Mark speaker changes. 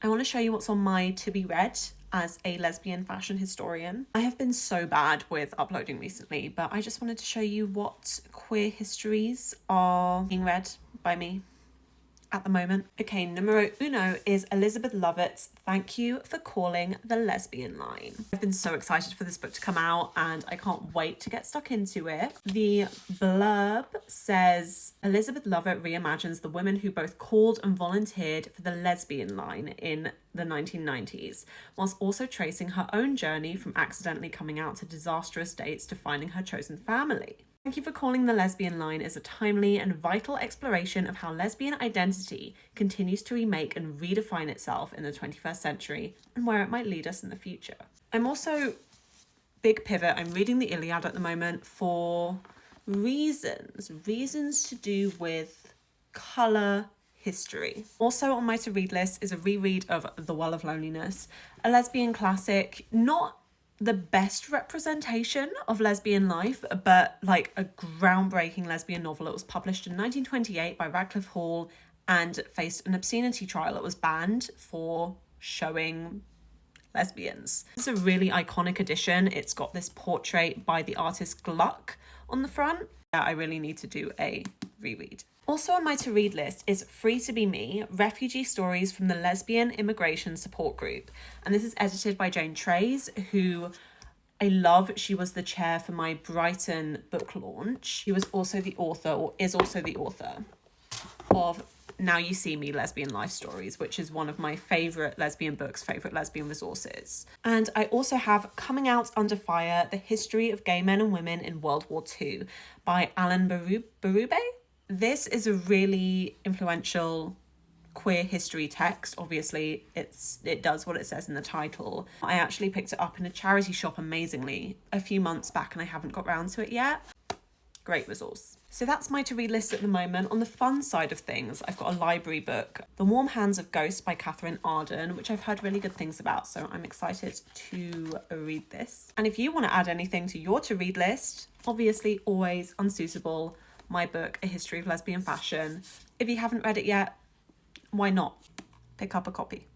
Speaker 1: I want to show you what's on my to be read as a lesbian fashion historian. I have been so bad with uploading recently, but I just wanted to show you what queer histories are being read by me at the moment. Okay, numero uno is Elizabeth Lovett's Thank You for Calling the Lesbian Line. I've been so excited for this book to come out and I can't wait to get stuck into it. The blurb says, Elizabeth Lovett reimagines the women who both called and volunteered for the lesbian line in the 1990s, whilst also tracing her own journey from accidentally coming out to disastrous dates to finding her chosen family. Thank You for Calling the Lesbian Line is a timely and vital exploration of how lesbian identity continues to remake and redefine itself in the 21st century and where it might lead us in the future. I'm also, big pivot, I'm reading the Iliad at the moment for reasons to do with colour history. Also on my to read list is a reread of The Well of Loneliness, a lesbian classic, not the best representation of lesbian life, but like a groundbreaking lesbian novel. It was published in 1928 by Radcliffe Hall and faced an obscenity trial. It was banned for showing lesbians. It's a really iconic edition. It's got this portrait by the artist Gluck on the front. I really need to do a reread. Also on my to read list is Free to Be Me, Refugee Stories from the Lesbian Immigration Support Group. And this is edited by Jane Trays, who I love. She was the chair for my Brighton book launch. She was also the author, or is also the author, of Now You See Me, Lesbian Life Stories, which is one of my favourite lesbian books, favourite lesbian resources. And I also have Coming Out Under Fire, The History of Gay Men and Women in World War II by Alan Berube. This is a really influential queer history text. Obviously, it does what it says in the title. I actually picked it up in a charity shop amazingly a few months back and I haven't got round to it yet. Great resource. So that's my to read list at the moment. On the fun side of things, I've got a library book, The Warm Hands of Ghosts by Catherine Arden, which I've heard really good things about, so I'm excited to read this. And if you want to add anything to your to read list, obviously always Unsuitable, my book, A History of Lesbian Fashion. If you haven't read it yet, why not? Pick up a copy.